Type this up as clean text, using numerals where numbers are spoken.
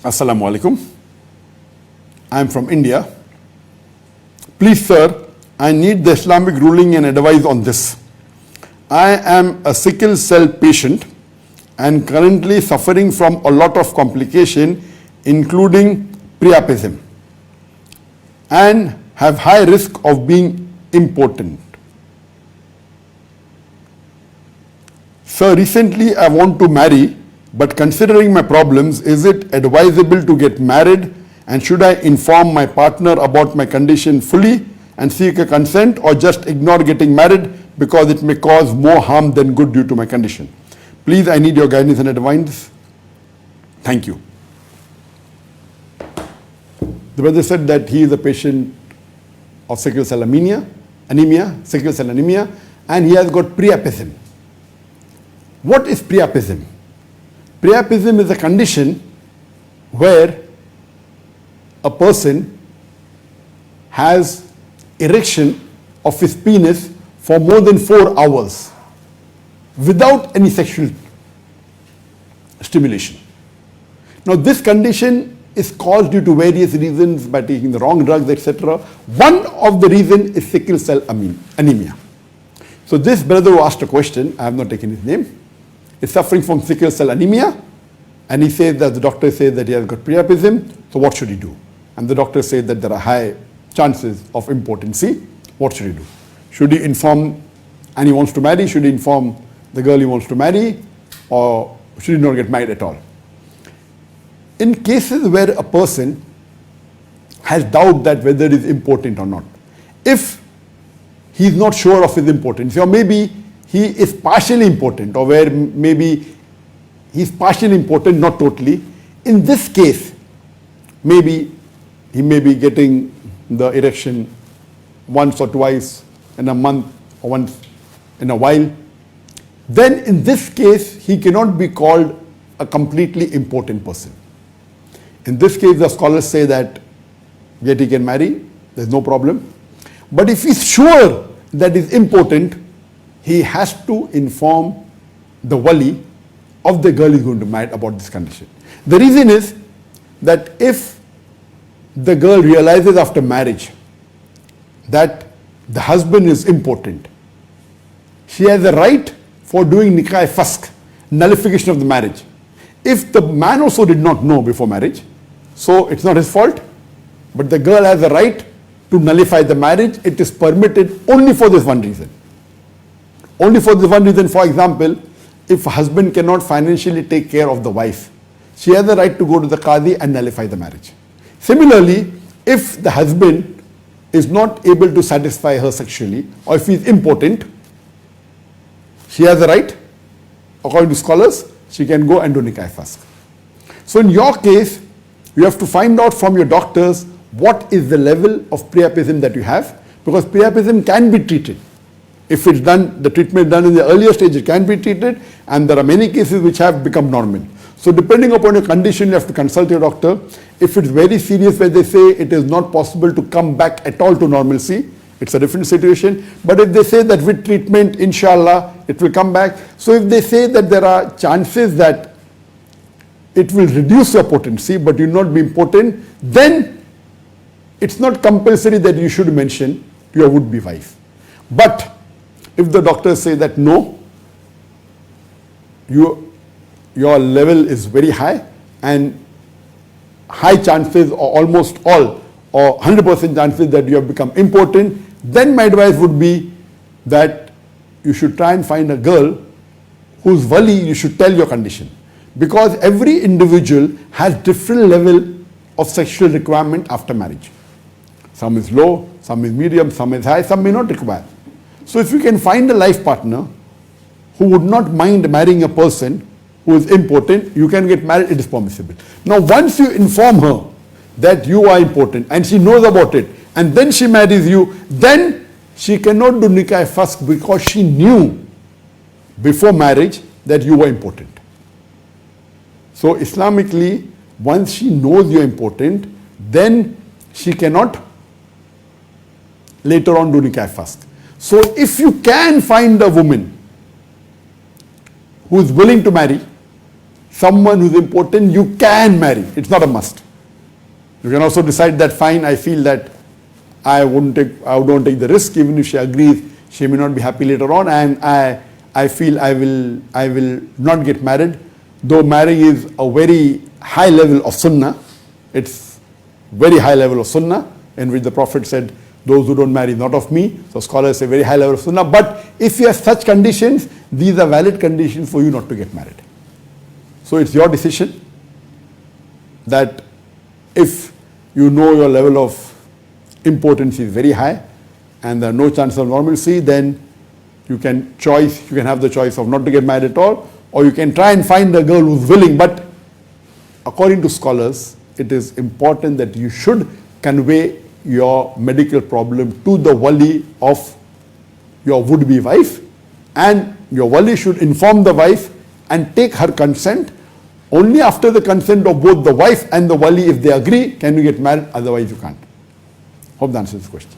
Assalamu alaikum. I am from India. Please, sir, I need the Islamic ruling and advice on this. I am a sickle cell patient and currently suffering from a lot of complication, including Priapism, and have high risk of being impotent. Sir, recently I want to marry, but considering my problems, is it advisable to get married, and should I inform my partner about my condition fully and seek a consent, or just ignore getting married because it may cause more harm than good due to my condition? Please, I need your guidance and advice. Thank you. The brother said that he is a patient of sickle cell anemia, and he has got Priapism. What is Priapism? Priapism is a condition where a person has erection of his penis for more than 4 hours without any sexual stimulation. Now, this condition is caused due to various reasons, by taking the wrong drugs, etc. One of the reasons is sickle cell anemia. So this brother who asked a question, I have not taken his name, is suffering from sickle cell anemia, and he says that the doctor says that he has got Priapism, so what should he do? And the doctor says that there are high chances of impotency. What should he do? Should he inform, and he wants to marry, should he inform the girl he wants to marry, or should he not get married at all? In cases where a person has doubt that whether he is impotent or not, if he is not sure of his impotence, or maybe he is partially impotent, or where maybe he is partially impotent, not totally, in this case, maybe he may be getting the erection once or twice in a month or once in a while, then in this case, he cannot be called a completely impotent person. In this case, the scholars say that yet he can marry, there's no problem. But if he's sure that he's impotent, he has to inform the wali of the girl he's going to marry about this condition. The reason is that if the girl realizes after marriage that the husband is impotent, she has a right for doing nikah fask, nullification of the marriage. If the man also did not know before marriage, so it's not his fault, but the girl has a right to nullify the marriage. It is permitted only for this one reason. Only for this one reason. For example, if a husband cannot financially take care of the wife, she has the right to go to the qadi and nullify the marriage. Similarly, if the husband is not able to satisfy her sexually, or if he is impotent, she has the right, according to scholars, she can go and do nikah fask. So in your case, you have to find out from your doctors what is the level of Priapism that you have, because Priapism can be treated. If it's done, the treatment done in the earlier stage, it can be treated, and there are many cases which have become normal. So depending upon your condition, you have to consult your doctor. If it's very serious where they say it is not possible to come back at all to normalcy, it's a different situation. But if they say that with treatment, inshallah, it will come back. So if they say that there are chances that it will reduce your potency, but you will not be impotent, then it's not compulsory that you should mention to your would-be wife. But if the doctors say that no, your level is very high, and high chances, or almost all, or 100% chances that you have become impotent, then my advice would be that you should try and find a girl whose wali you should tell your condition. Because every individual has different level of sexual requirement after marriage. Some is low, some is medium, some is high, some may not require. So if you can find a life partner who would not mind marrying a person who is impotent, you can get married, it is permissible. Now once you inform her that you are impotent and she knows about it, and then she marries you, then she cannot do nikah fask because she knew before marriage that you were impotent. So Islamically, once she knows you are impotent, then she cannot later on do nikah fask. So if you can find a woman who is willing to marry, someone who's important, you can marry. It's not a must. You can also decide that fine, I feel that I don't take the risk, even if she agrees, she may not be happy later on, and I feel I will not get married. Though marrying is a very high level of sunnah, it's very high level of sunnah, in which the Prophet said, those who don't marry, not of me. So scholars say very high level of sunnah. But if you have such conditions, these are valid conditions for you not to get married. So it's your decision that if you know your level of importance is very high and there are no chances of normalcy, then you can have the choice of not to get married at all, or you can try and find a girl who's willing. But according to scholars, it is important that you should convey your medical problem to the wali of your would-be wife, and your wali should inform the wife and take her consent. Only after the consent of both the wife and the wali, if they agree, can you get married, otherwise you can't. Hope that answers the question.